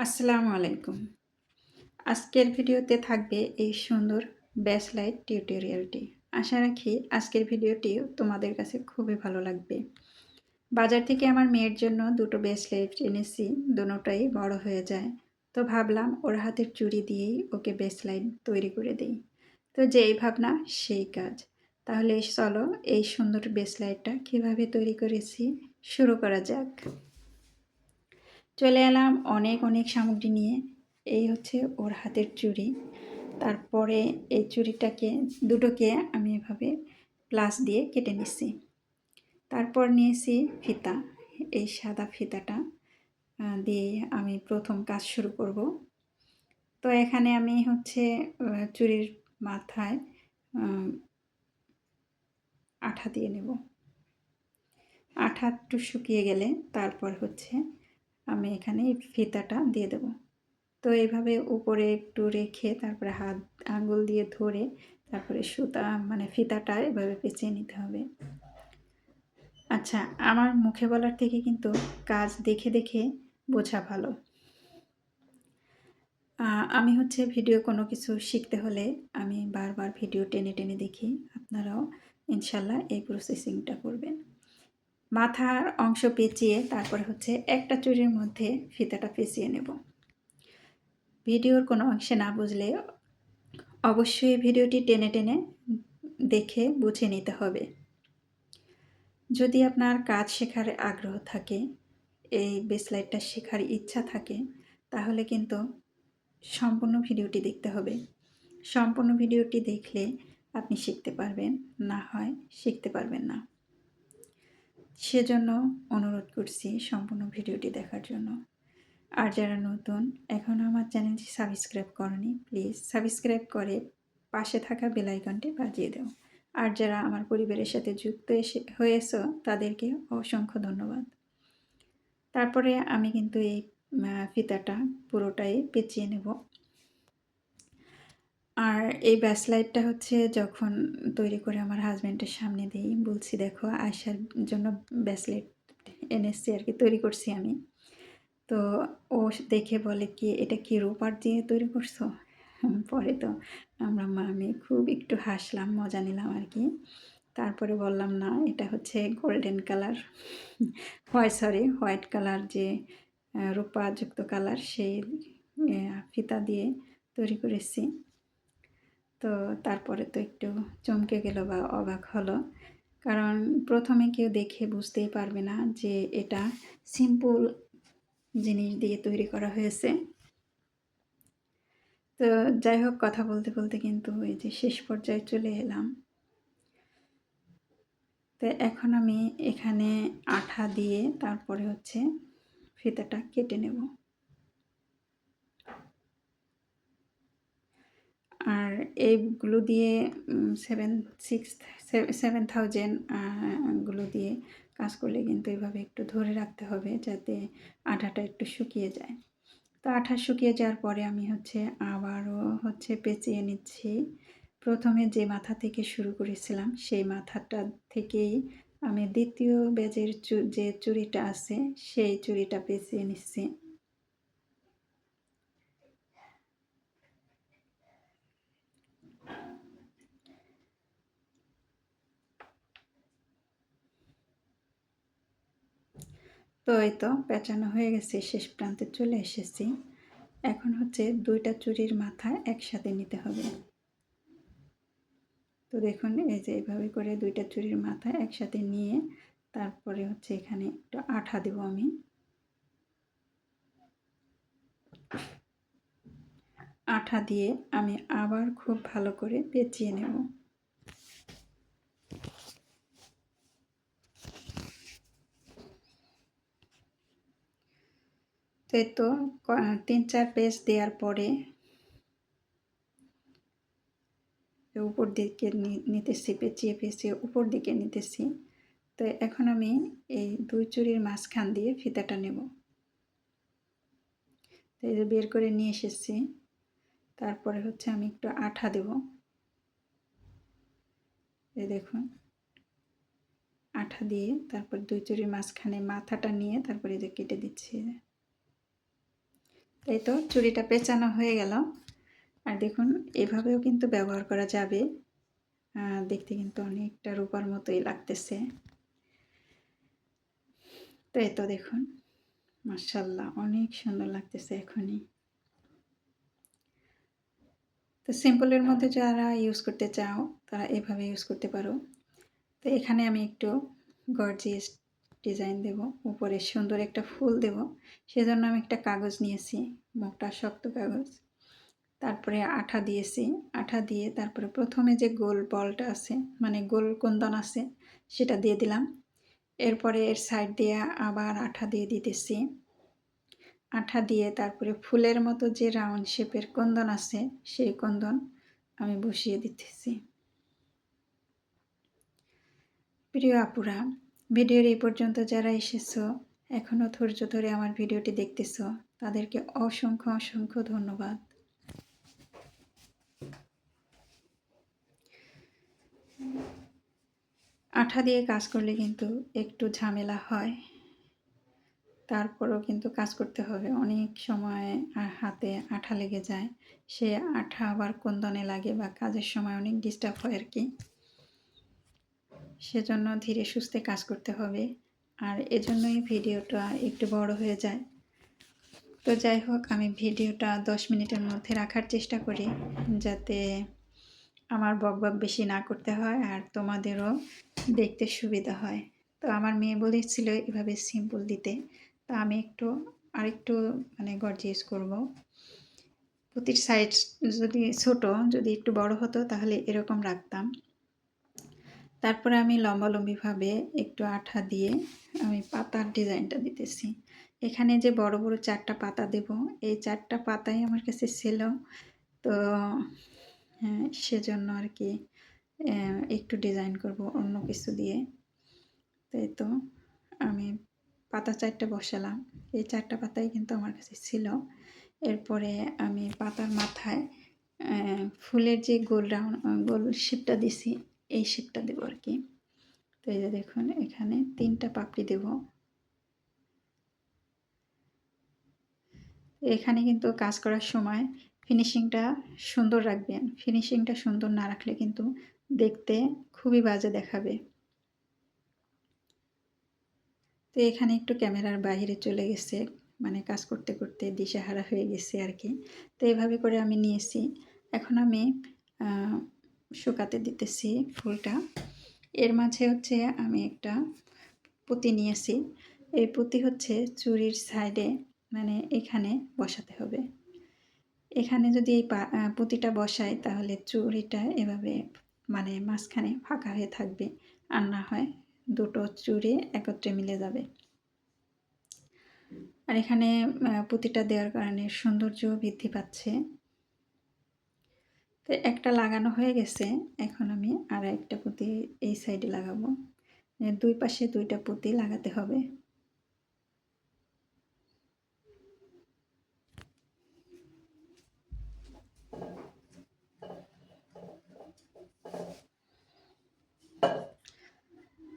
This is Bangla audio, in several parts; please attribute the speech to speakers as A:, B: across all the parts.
A: আসসালামু আলাইকুম। আজকের ভিডিওতে থাকবে এই সুন্দর ব্যাসলাইট টিউটোরিয়ালটি। আশা রাখি আজকের ভিডিওটি তোমাদের কাছে খুবই ভালো লাগবে। বাজার থেকে আমার মেয়ের জন্য দুটো ব্যাসলাইট এনেছি, দুটোটাই বড় হয়ে যায়। তো ভাবলাম ওর হাতের চুড়ি দিয়েই ওকে ব্যাসলাইট তৈরি করে দেই। তো যেই ভাবনা সেই কাজ। তাহলে চলো এই সুন্দর ব্যাসলাইটটা কীভাবে তৈরি করেছি শুরু করা যাক। চলে এলাম অনেক সামগ্রী নিয়ে। এই হচ্ছে ওর হাতের চুড়ি। তারপরে এই চুড়িটাকে দুটোকে আমি এভাবে প্লাস দিয়ে কেটে নিচ্ছি। তারপর নিয়েছি ফিতা। এই সাদা ফিতাটা দিয়ে আমি প্রথম কাজ শুরু করব। তো এখানে আমি হচ্ছে চুড়ির মাথায় আঠা দিয়ে নেব। আঠা একটু শুকিয়ে গেলে তারপর হচ্ছে আমি এখানে ফিতাটা দিয়ে দেব। তো এইভাবে উপরে একটু রেখে তারপরে হাত আঙ্গুল দিয়ে ধরে তারপরে সুতা ফিতাটা এভাবে পেঁচিয়ে নিতে হবে। আচ্ছা, আমার মুখে বলার থেকে কিন্তু কাজ দেখে দেখে বোঝা ভালো। আমি হচ্ছে ভিডিও কোনো কিছু শিখতে হলে আমি বারবার ভিডিও টেনে টেনে দেখি। আপনারাও ইনশাল্লাহ এই প্রসেসিংটা করবেন। মাথার অংশ পেঁচিয়ে তারপরে হচ্ছে একটা চুড়ির মধ্যে ফিতাটা পেঁচিয়ে নেব। ভিডিওর কোনো অংশে না বুঝলে অবশ্যই ভিডিওটি টেনে টেনে দেখে বুঝে নিতে হবে। যদি আপনার কাজ শেখার আগ্রহ থাকে, এই ব্যাসলাইটটা শেখার ইচ্ছা থাকে, তাহলে কিন্তু সম্পূর্ণ ভিডিওটি দেখতে হবে। সম্পূর্ণ ভিডিওটি দেখলে আপনি শিখতে পারবেন, না হয় শিখতে পারবেন না। সেজন্য অনুরোধ করছি সম্পূর্ণ ভিডিওটি দেখার জন্য। আর যারা নতুন এখনও আমার চ্যানেলটি সাবস্ক্রাইব করনি, প্লিজ সাবস্ক্রাইব করে পাশে থাকা বেল আইকনটি বাজিয়ে দাও। আর যারা আমার পরিবারের সাথে যুক্ত হয়েছ তাদেরকে অসংখ্য ধন্যবাদ। তারপরে আমি কিন্তু এই ফিতাটা পুরোটাই পেঁচিয়ে নেব। আর এই ব্যাসলাইটটা হচ্ছে যখন তৈরি করে আমার হাজব্যান্ডের সামনে দিই, বলছি দেখো আয়শার জন্য ব্যাসলাইট এনেছি আর কি, তৈরি করছি আমি। তো ও দেখে বলে কি এটা কি রূপার দিয়ে তৈরি করছো? পরে তো আমি খুব একটু হাসলাম, মজা নিলাম আর কি। তারপরে বললাম না, এটা হচ্ছে গোল্ডেন কালার, হোয়াইট কালার, যে রূপাযুক্ত কালার, সেই ফিতা দিয়ে তৈরি করেছি। তো তারপরে তো একটু চমকে গেল বা অবাক হলো, কারণ প্রথমে কেউ দেখে বুঝতেই পারবে না যে এটা সিম্পল জিনিস দিয়ে তৈরি করা হয়েছে। তো যাই হোক, কথা বলতে বলতে কিন্তু এই যে শেষ পর্যায়ে চলে এলাম। তো এখন আমি এখানে আঠা দিয়ে তারপরে হচ্ছে ফিতাটা কেটে নেব। আর এইগুলো দিয়ে 7,000 গুলো দিয়ে কাজ করলে কিন্তু এভাবে একটু ধরে রাখতে হবে যাতে আঠাটা একটু শুকিয়ে যায়। তো আঠা শুকিয়ে যাওয়ার পরে আমি হচ্ছে আবারও হচ্ছে পেঁচিয়ে নিচ্ছি। প্রথমে যে মাথা থেকে শুরু করেছিলাম সেই মাথাটা থেকেই আমি দ্বিতীয় ব্যাজের যে চুড়িটা আছে সেই চুড়িটা পেঁচিয়ে নিচ্ছি। তো এই তো পেঁচানো হয়ে গেছে, শেষ প্রান্তে চলে এসেছি। এখন হচ্ছে দুইটা চুড়ির মাথা একসাথে নিতে হবে। তো দেখুন এই যে এইভাবে করে দুইটা চুড়ির মাথা একসাথে নিয়ে তারপরে হচ্ছে এখানে একটু আঠা দেব আমি। আঠা দিয়ে আমি আবার খুব ভালো করে পেঁচিয়ে নেব। তো এই তো 3-4 পেঁচ দেওয়ার পরে উপর দিকে নিতেছি, পেঁচিয়ে উপর দিকে নিতেছি। তো এখন আমি এই দুই চুড়ির মাঝখান দিয়ে ফিতাটা নেব। তো এই যে বের করে নিয়ে এসেছি। তারপরে হচ্ছে আমি একটু আঠা দেব। এই দেখুন, আঠা দিয়ে তারপর দুই চুড়ির মাঝখানে মাথাটা নিয়ে তারপরে যে কেটে দিচ্ছি। তো এই তো চুড়িটা পেঁচানো হয়ে গেল। আর দেখুন এভাবেও কিন্তু ব্যবহার করা যাবে, দেখতে কিন্তু অনেকটা রূপার মতোই লাগতেছে। তো এই তো দেখুন মাশাআল্লাহ অনেক সুন্দর লাগতেছে এখনই। তো সিম্পলের মধ্যে যারা ইউজ করতে চাও তারা এভাবে ইউজ করতে পারো। তো এখানে আমি একটু গর্জিয়াস ডিজাইন দেব, উপরে সুন্দর একটা ফুল দেব, সেজন্য আমি একটা কাগজ নিয়েছি, মোটা শক্ত কাগজ। তারপরে আঠা দিয়েছি, আঠা দিয়ে তারপরে প্রথমে যে গোল বলটা আছে মানে গোল কুন্দন আছে সেটা দিয়ে দিলাম। এরপরে এর সাইড দিয়ে আবার আঠা দিয়ে দিতেছি, আঠা দিয়ে তারপরে ফুলের মতো যে রাউন্ড শেপের কুন্দন আছে সেই কুন্দন আমি বসিয়ে দিতেছি। প্রিয় আপুরা, ভিডিওর এই পর্যন্ত যারা এসেছো, এখনও ধৈর্য ধরে আমার ভিডিওটি দেখতেছো, তাদেরকে অসংখ্য অসংখ্য ধন্যবাদ। আঠা দিয়ে কাজ করলে কিন্তু একটু ঝামেলা হয়, তারপরেও কিন্তু কাজ করতে হবে। অনেক সময় হাতে আঠা লেগে যায়, সে আঠা আবার কুন্দনে লাগে বা কাজের সময় অনেক ডিস্টার্ব হয় আর কি। সেজন্য ধীরে সুস্থে কাজ করতে হবে, আর এজন্যই ভিডিওটা একটু বড় হয়ে যায়। তো যাই হোক, আমি ভিডিওটা 10 মিনিটের মধ্যে রাখার চেষ্টা করি, যাতে আমার বকবক বেশি না করতে হয় আর তোমাদেরও দেখতে সুবিধা হয়। তো আমার মেয়ে বলেছিল এভাবে সিম্পল দিতে, তো আমি আরেকটু মানে গর্জিয়াস করব। পুঁতির সাইজ যদি একটু বড় হতো তাহলে এরকম রাখতাম। তারপরে আমি লম্বালম্বিভাবে একটু আঠা দিয়ে আমি পাতার ডিজাইনটা দিতেছি। এখানে যে বড় বড় 4টা পাতা দেব, এই 4টা পাতাই আমার কাছে ছিল, তো সেজন্য আর কি একটু ডিজাইন করব অন্য কিছু দিয়ে। তাই তো আমি পাতা 4টা বসালাম, এই 4টা পাতাই কিন্তু আমার কাছে ছিল। এরপরে আমি পাতার মাথায় ফুলের যে গোল শেপটা দিছি এই শেপটা দেবো আর কি। তো এই যে দেখুন এখানে 3টা পাপড়ি দেব। এখানে কিন্তু কাজ করার সময় ফিনিশিংটা সুন্দর রাখবেন, ফিনিশিংটা সুন্দর না রাখলে কিন্তু দেখতে খুবই বাজে দেখাবে। তো এখানে একটু ক্যামেরার বাইরে চলে গেছে, মানে কাজ করতে করতে দিশেহারা হয়ে গেছে আর কি। তো এইভাবে করে আমি নিয়েছি, এখন আমি শুকাতে দিতেছি ফুলটা। এর মাঝে হচ্ছে আমি একটা পুঁতি নিয়েছি, এই পুঁতি হচ্ছে চুড়ির সাইডে মানে এখানে বসাতে হবে। এখানে যদি এই পুঁতিটা বসাই তাহলে চুড়িটা এভাবে মানে মাঝখানে ফাঁকা হয়ে থাকবে, আর না হয় দুটো চুড়ি একত্রে মিলে যাবে। আর এখানে পুঁতিটা দেওয়ার কারণে সৌন্দর্য বৃদ্ধি পাচ্ছে। তো একটা লাগানো হয়ে গেছে, এখন আমি আর একটা পুঁতি এই সাইডে লাগাবো। দুই পাশে 2টা পুঁতি লাগাতে হবে।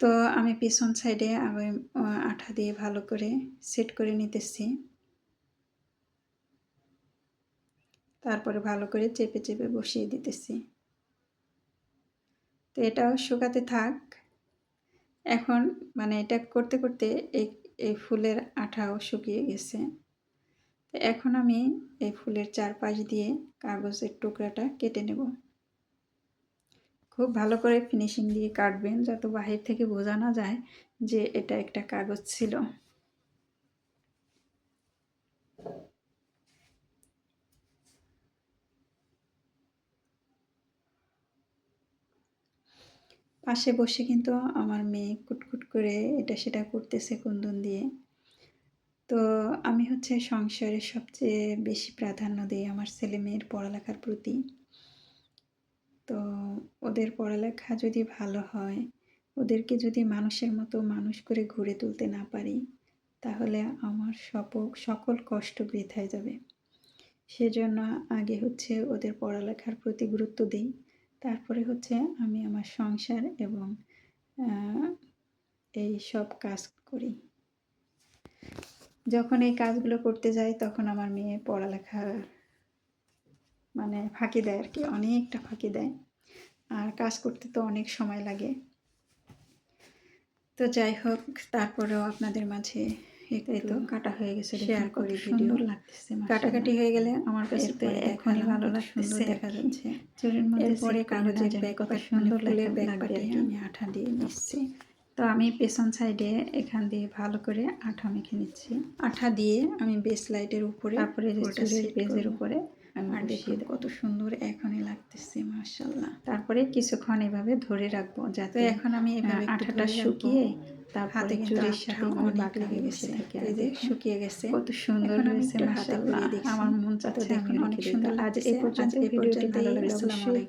A: তো আমি পিছন সাইডে আবার আঠা দিয়ে ভালো করে সেট করে নিতেছি, তারপরে ভালো করে চেপে চেপে বসিয়ে দিতেছি। তো এটাও শুকাতে থাক। এখন মানে এটা করতে করতে এই ফুলের আঠাও শুকিয়ে গেছে। তো এখন আমি এই ফুলের চারপাশ দিয়ে কাগজের টুকরাটা কেটে নেব। খুব ভালো করে ফিনিশিং দিয়ে কাটবেন, যাতে বাহির থেকে বোঝা না যায় যে এটা একটা কাগজ ছিল। পাশে বসে কিন্তু আমার মেয়ে কুটকুট করে এটা সেটা করতেছে কুন্দন দিয়ে। তো আমি হচ্ছে সংসারে সবচেয়ে বেশি প্রাধান্য দিই আমার ছেলে মেয়ের পড়ালেখার প্রতি। তো ওদের পড়ালেখা যদি ভালো হয়, ওদেরকে যদি মানুষের মতো মানুষ করে গড়ে তুলতে না পারি, তাহলে আমার সকল কষ্ট বৃথায় যাবে। সেজন্য আগে হচ্ছে ওদের পড়ালেখার প্রতি গুরুত্ব দিই, তারপরে হচ্ছে আমি আমার সংসার এবং এই সব কাজ করি। যখন এই কাজগুলো করতে যাই তখন আমার মেয়ে পড়ালেখা মানে ফাঁকি দেয় আর কি, অনেকটা ফাঁকি দেয়। আর কাজ করতে তো অনেক সময় লাগে। তো যাই হোক, তারপরেও আপনাদের মাঝে এই তো কাটা হয়ে গেছে, শেয়ার করি। সুন্দর লাগতেছে, কাটাকাটি হয়ে গেলে আমার কাছে তো এখনই ভালো লাগছে, সুন্দর দেখা যাচ্ছে। চুরির মধ্যে এরপরে কাগজের ব্যাগ কত সুন্দর ফুলের ব্যাগ পাটি আমি আঠা দিয়ে নিচ্ছি। তো আমি পেছন সাইডে এখান দিয়ে ভালো করে আঠা মেখে নিচ্ছি। আঠা দিয়ে আমি বেস লাইটের উপরে, তারপরে চুলের বেজের উপরে আর দেখুন কত সুন্দর এখনই লাগতেছে, মাশাআল্লাহ। তারপরে কিছুক্ষণ এভাবে ধরে রাখবো, যাতে এখন আমি এভাবে আঠাটা শুকিয়ে তারপরে চুলের সাথে অনেক লেগে গেছে থাকে। এই যে শুকিয়ে গেছে, কত সুন্দর হয়েছে, মাশাআল্লাহ। আমার মন চাচ্ছে আমি অনেক সুন্দর। আজ এই পর্যন্ত ভিডিওটি ভালো লাগলে অবশ্যই